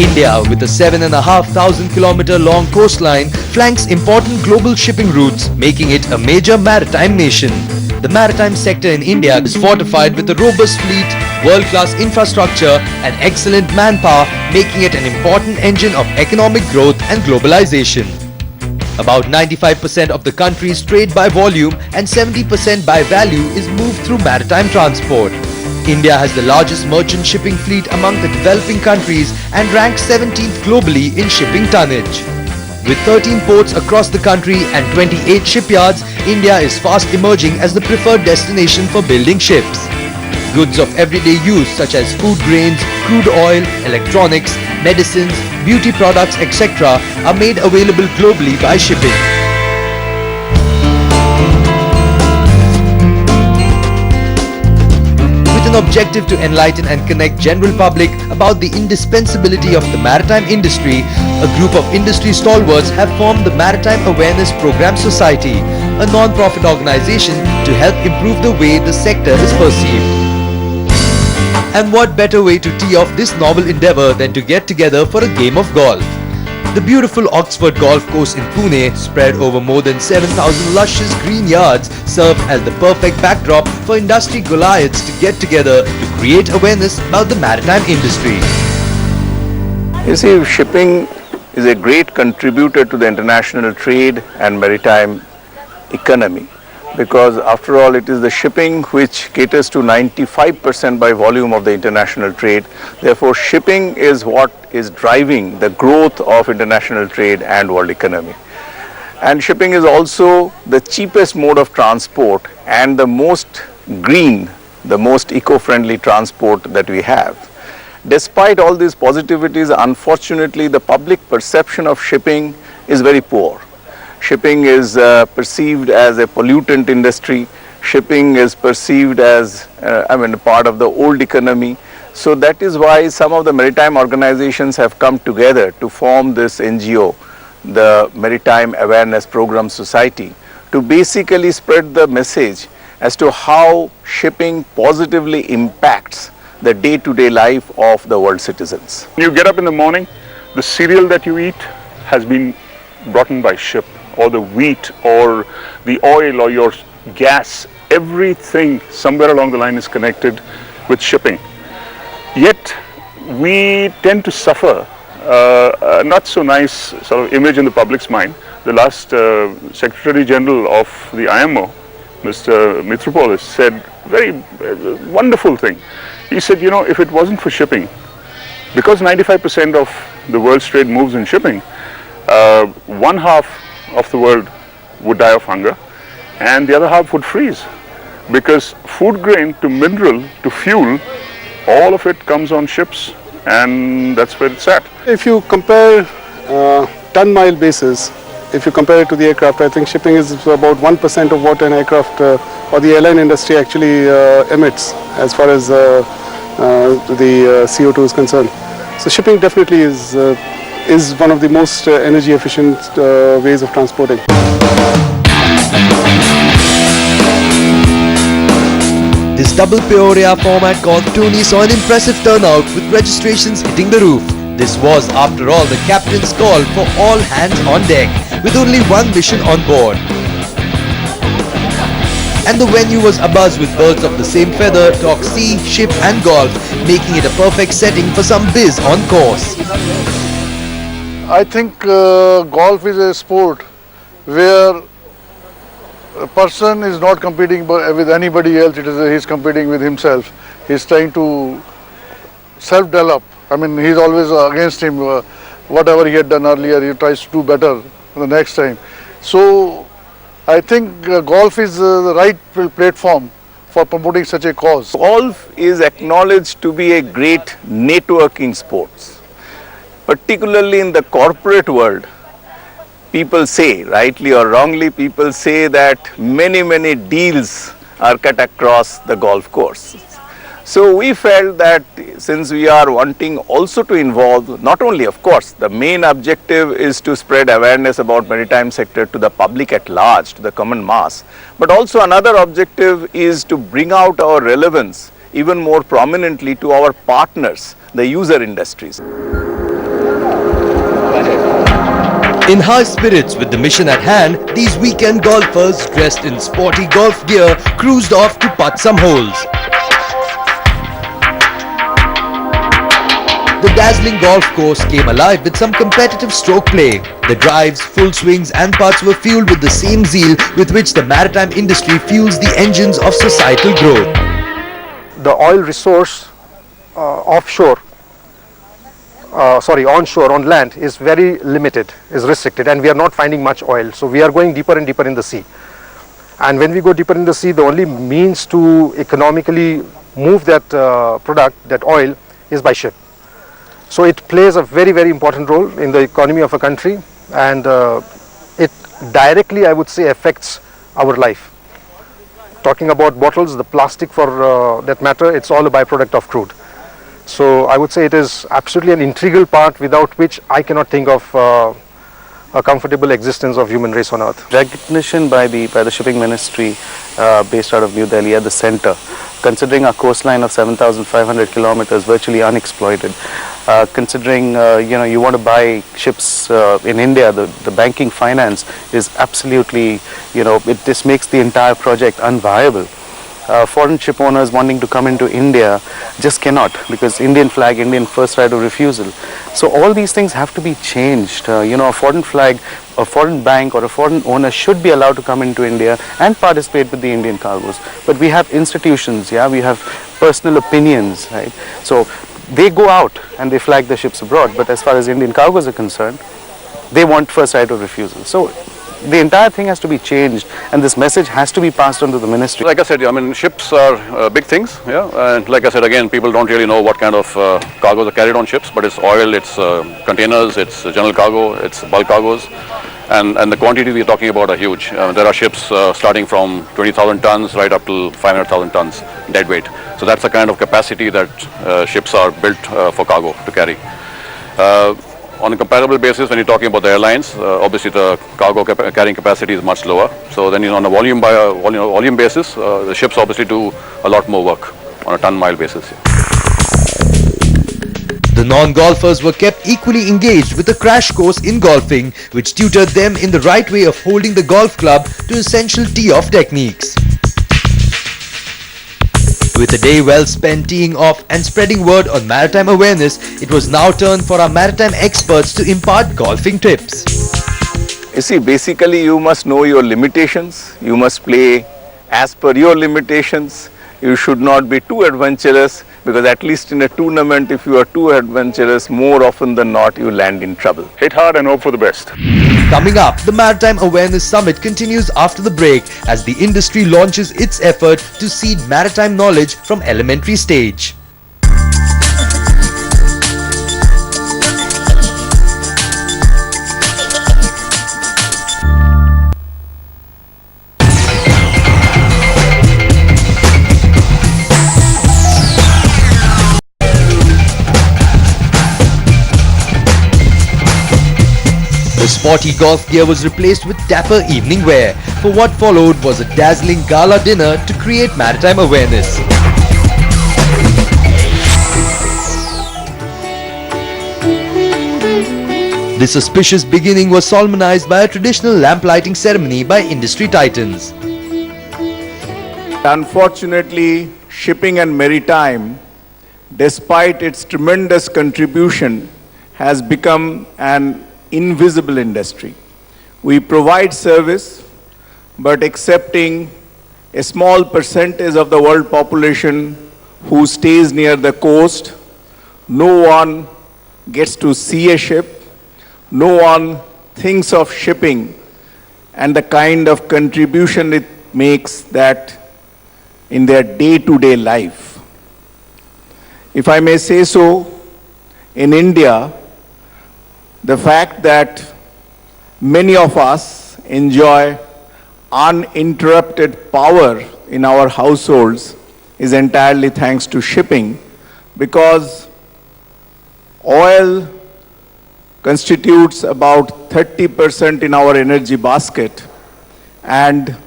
India, with a 7,500 kilometer long coastline, flanks important global shipping routes, making it a major maritime nation. The maritime sector in India is fortified with a robust fleet, world-class infrastructure and excellent manpower, making it an important engine of economic growth and globalization. About 95% of the country's trade by volume and 70% by value is moved through maritime transport. India has the largest merchant shipping fleet among the developing countries and ranks 17th globally in shipping tonnage. With 13 ports across the country and 28 shipyards, India is fast emerging as the preferred destination for building ships. Goods of everyday use such as food grains, crude oil, electronics, medicines, beauty products, etc. are made available globally by shipping. With an objective to enlighten and connect general public about the indispensability of the maritime industry, a group of industry stalwarts have formed the Maritime Awareness Program Society, a non-profit organization to help improve the way the sector is perceived. And what better way to tee off this novel endeavour than to get together for a game of golf? The beautiful Oxford Golf Course in Pune, spread over more than 7,000 luscious green yards, serve as the perfect backdrop for industry Goliaths to get together to create awareness about the maritime industry. You see, shipping is a great contributor to the international trade and maritime economy, because after all it is the shipping which caters to 95% by volume of the international trade. Therefore, shipping is what is driving the growth of international trade and world economy. And shipping is also the cheapest mode of transport and the most green, the most eco-friendly transport that we have. Despite all these positivities, unfortunately the public perception of shipping is very poor. Shipping is perceived as a pollutant industry. Shipping is perceived as part of the old economy. So that is why some of the maritime organizations have come together to form this NGO, the Maritime Awareness Program Society, to basically spread the message as to how shipping positively impacts the day-to-day life of the world citizens. When you get up in the morning, the cereal that you eat has been brought in by ship, or the wheat or the oil or your gas, everything somewhere along the line is connected with shipping. Yet we tend to suffer a not so nice sort of image in the public's mind. The last Secretary General of the IMO, Mr. Mitropoulos, said a very wonderful thing. He said, you know, if it wasn't for shipping, because 95% of the world's trade moves in shipping, one half of the world would die of hunger and the other half would freeze, because food grain to mineral to fuel, all of it comes on ships, and that's where it's at. If you compare ton mile basis, if you compare it to the aircraft, I think shipping is about 1% of what an aircraft or the airline industry actually emits as far as the CO2 is concerned. So shipping definitely is one of the most energy efficient ways of transporting. This double Peoria format called Tony saw an impressive turnout with registrations hitting the roof. This was, after all, the captain's call for all hands on deck, with only one mission on board. And the venue was abuzz with birds of the same feather talk sea, ship and golf, making it a perfect setting for some biz on course. I think golf is a sport where a person is not competing with anybody else, he's competing with himself. He's trying to self-develop. I mean, he's always against him. Whatever he had done earlier, he tries to do better the next time. So I think golf is the right platform for promoting such a cause. Golf is acknowledged to be a great networking sport. Particularly in the corporate world, people say, rightly or wrongly, people say that many deals are cut across the golf course. So we felt that since we are wanting also to involve, not only of course, the main objective is to spread awareness about maritime sector to the public at large, to the common mass, but also another objective is to bring out our relevance even more prominently to our partners, the user industries. In high spirits with the mission at hand, these weekend golfers dressed in sporty golf gear cruised off to putt some holes. The dazzling golf course came alive with some competitive stroke play. The drives, full swings and putts were fueled with the same zeal with which the maritime industry fuels the engines of societal growth. The oil resource onshore, on land is very limited, is restricted, and we are not finding much oil. So we are going deeper and deeper in the sea. And when we go deeper in the sea, the only means to economically move that product, that oil, is by ship. So it plays a very, very important role in the economy of a country, and it directly, I would say, affects our life. Talking about bottles, the plastic for that matter, it's all a byproduct of crude. So I would say it is absolutely an integral part without which I cannot think of a comfortable existence of human race on earth. Recognition by the shipping ministry based out of New Delhi at the center, considering our coastline of 7,500 kilometers virtually unexploited, considering you want to buy ships in India, the banking finance is absolutely, this makes the entire project unviable. Foreign ship owners wanting to come into India just cannot, because Indian flag, Indian first right of refusal. So all these things have to be changed. A foreign flag, a foreign bank or a foreign owner should be allowed to come into India and participate with the Indian cargoes. But we have institutions, we have personal opinions, right? So they go out and they flag the ships abroad, but as far as Indian cargoes are concerned, they want first right of refusal. So the entire thing has to be changed, and this message has to be passed on to the ministry. Like I said, ships are big things, and like I said again, people don't really know what kind of cargoes are carried on ships, but it's oil, it's containers, it's general cargo, it's bulk cargoes, and the quantity we're talking about are huge. There are ships starting from 20,000 tons right up to 500,000 tons dead weight. So that's the kind of capacity that ships are built for cargo to carry. On a comparable basis, when you're talking about the airlines, obviously the cargo carrying capacity is much lower. So then on a volume basis, the ships obviously do a lot more work on a ton-mile basis. The non-golfers were kept equally engaged with a crash course in golfing, which tutored them in the right way of holding the golf club to essential tee-off techniques. With a day well spent teeing off and spreading word on maritime awareness, it was now turn for our maritime experts to impart golfing tips. You see, basically you must know your limitations, you must play as per your limitations. You should not be too adventurous, because at least in a tournament, if you are too adventurous, more often than not you land in trouble. Hit hard and hope for the best. Coming up, the Maritime Awareness Summit continues after the break as the industry launches its effort to seed maritime knowledge from elementary stage. The sporty golf gear was replaced with dapper evening wear. For what followed was a dazzling gala dinner to create maritime awareness. This auspicious beginning was solemnized by a traditional lamp lighting ceremony by industry titans. Unfortunately, shipping and maritime, despite its tremendous contribution, has become an invisible industry. We provide service, but accepting a small percentage of the world population who stays near the coast, no one gets to see a ship, no one thinks of shipping and the kind of contribution it makes that in their day-to-day life. If I may say so, in India, the fact that many of us enjoy uninterrupted power in our households is entirely thanks to shipping, because oil constitutes about 30% in our energy basket, and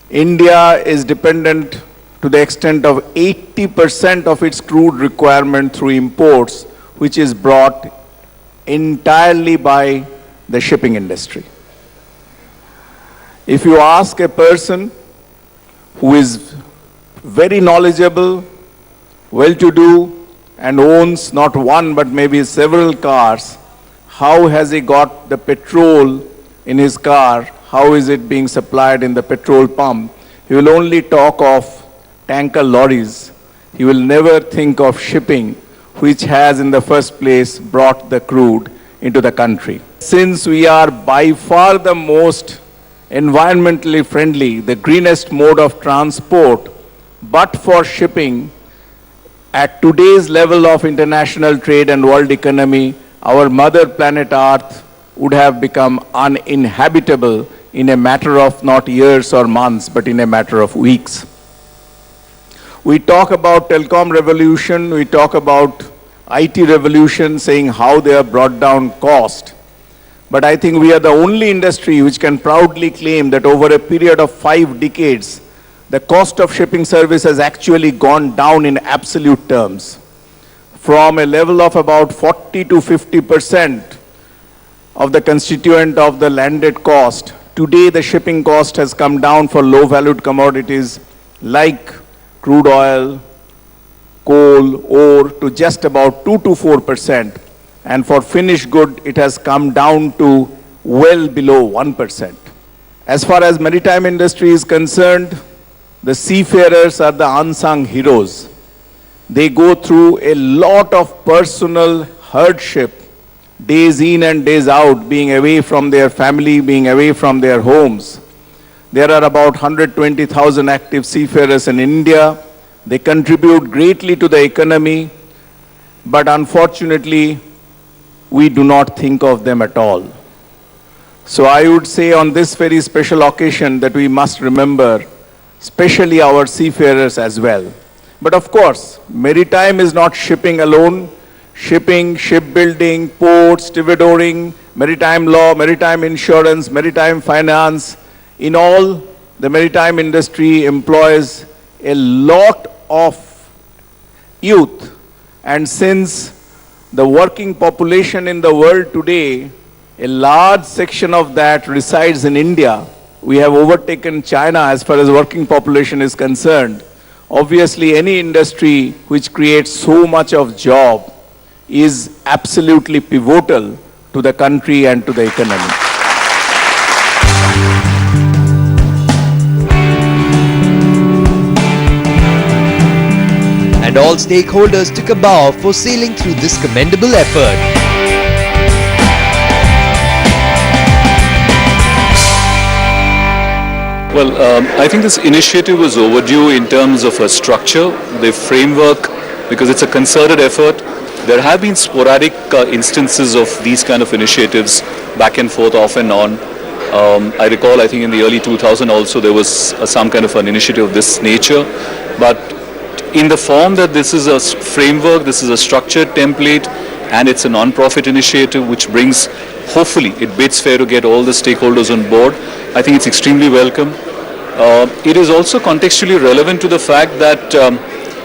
India is dependent to the extent of 80% of its crude requirement through imports, which is brought entirely by the shipping industry. If you ask a person who is very knowledgeable, well-to-do, and owns not one but maybe several cars, how has he got the petrol in his car? How is it being supplied in the petrol pump? He will only talk of tanker lorries. He will never think of shipping, which has in the first place brought the crude into the country. Since we are by far the most environmentally friendly, the greenest mode of transport, but for shipping, at today's level of international trade and world economy, our mother planet Earth would have become uninhabitable in a matter of not years or months, but in a matter of weeks. We talk about telecom revolution, we talk about IT revolution, saying how they have brought down cost. But I think we are the only industry which can proudly claim that over a period of 5 decades, the cost of shipping service has actually gone down in absolute terms. From a level of about 40 to 50% of the constituent of the landed cost, today the shipping cost has come down for low-valued commodities like crude oil, coal, ore to just about 2 to 4%. And for finished good, it has come down to well below 1%. As far as maritime industry is concerned, the seafarers are the unsung heroes. They go through a lot of personal hardship, days in and days out, being away from their family, being away from their homes. There are about 120,000 active seafarers in India. They contribute greatly to the economy, but unfortunately, we do not think of them at all. So I would say on this very special occasion that we must remember especially our seafarers as well. But of course, maritime is not shipping alone. Shipping, shipbuilding, ports, stevedoring, maritime law, maritime insurance, maritime finance. In all, the maritime industry employs a lot of youth. And since the working population in the world today, a large section of that resides in India, we have overtaken China as far as working population is concerned. Obviously, any industry which creates so much of job is absolutely pivotal to the country and to the economy. And all stakeholders took a bow for sailing through this commendable effort. Well, I think this initiative was overdue in terms of a structure, the framework, because it's a concerted effort. There have been sporadic instances of these kind of initiatives back and forth, off and on. I recall, I think in the early 2000s also there was some kind of an initiative of this nature. But in the form that this is a framework, this is a structured template, and it's a non-profit initiative which brings, hopefully, it bids fair to get all the stakeholders on board. I think it's extremely welcome. It is also contextually relevant to the fact that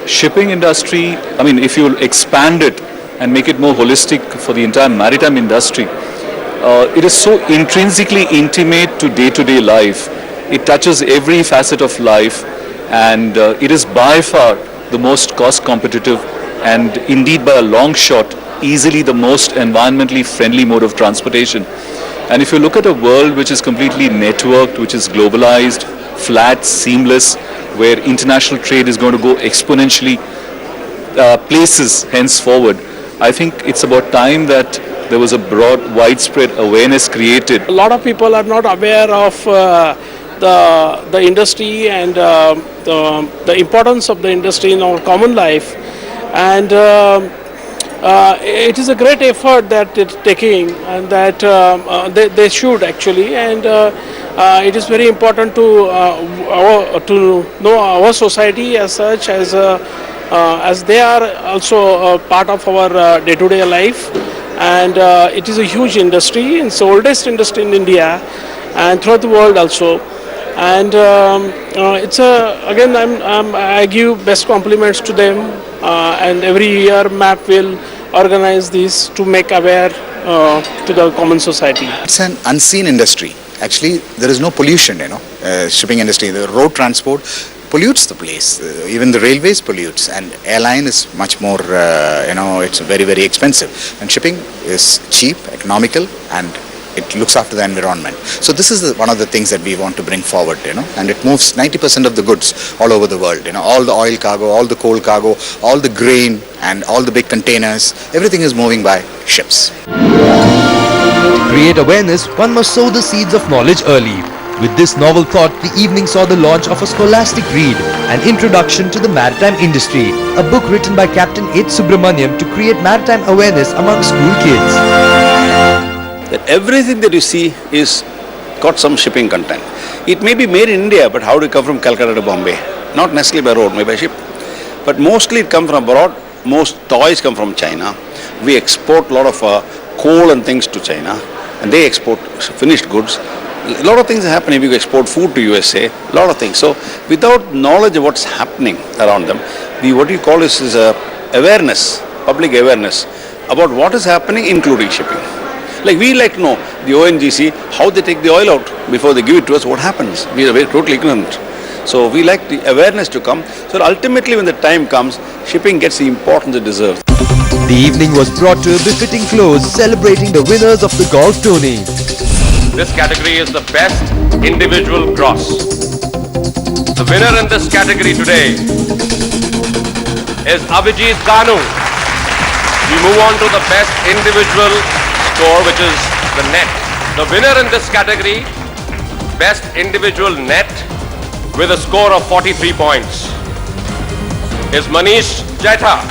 shipping industry, I mean, if you expand it and make it more holistic for the entire maritime industry, it is so intrinsically intimate to day-to-day life. It touches every facet of life, and it is by far the most cost competitive and indeed by a long shot easily the most environmentally friendly mode of transportation. And if you look at a world which is completely networked, which is globalized, flat, seamless, where international trade is going to go exponentially places henceforward, I think it's about time that there was a broad, widespread awareness created. A lot of people are not aware of the industry and the importance of the industry in our common life, and it is a great effort that it's taking, and that they should actually, and it is very important to know our society as such, as they are also part of our day-to-day life, and it is a huge industry. It's the oldest industry in India and throughout the world also. And it's again I give best compliments to them, and every year MAP will organize this to make aware to the common society. It's an unseen industry. Actually, there is no pollution, shipping industry. The road transport pollutes the place. Even the railways pollutes, and airline is much more, it's very, very expensive. And shipping is cheap, economical, and it looks after the environment. So this is one of the things that we want to bring forward, and it moves 90% of the goods all over the world. All the oil cargo, all the coal cargo, all the grain, and all the big containers, everything is moving by ships. To create awareness, one must sow the seeds of knowledge early. With this novel thought, the evening saw the launch of a scholastic read, An Introduction to the Maritime Industry, a book written by Captain H. Subramaniam to create maritime awareness among school kids. That everything that you see is got some shipping content. It may be made in India, but how do it come from Calcutta to Bombay? Not necessarily by road, maybe by ship. But mostly it comes from abroad. Most toys come from China. We export a lot of coal and things to China, and they export finished goods. A lot of things happen if you export food to USA, a lot of things. So without knowledge of what's happening around them, what you call is awareness, public awareness about what is happening, including shipping. Like we like to know the ONGC, how they take the oil out before they give it to us, what happens. We are very totally ignorant. So we like the awareness to come. So ultimately when the time comes, shipping gets the importance it deserves. The evening was brought to a befitting close, celebrating the winners of the golf tourney. This category is the best individual gross. The winner in this category today is Abhijit Kanu. We move on to the best individual score, which is the net. The winner in this category, best individual net, with a score of 43 points, is Manish Jaitha.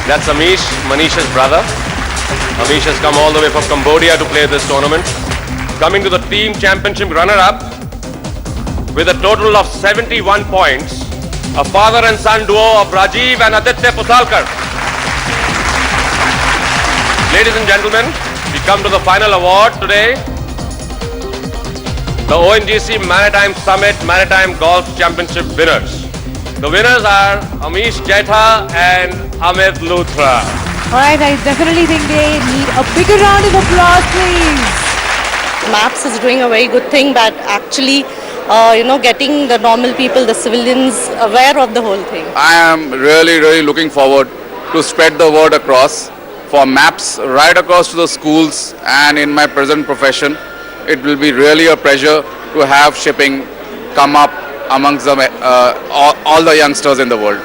That's Manish's brother. Amish has come all the way from Cambodia to play this tournament. Coming to the team championship runner-up with a total of 71 points, a father and son duo of Rajiv and Aditya Pusalkar. Ladies and gentlemen, we come to the final award today. The ONGC Maritime Summit Maritime Golf Championship winners. The winners are Amish Jaitha and Amit Luthra. Alright, I definitely think they need a bigger round of applause, please. MAPS is doing a very good thing, but actually, getting the normal people, the civilians, aware of the whole thing. I am really looking forward to spread the word across for MAPS right across to the schools, and in my present profession, it will be really a pleasure to have shipping come up amongst all the youngsters in the world.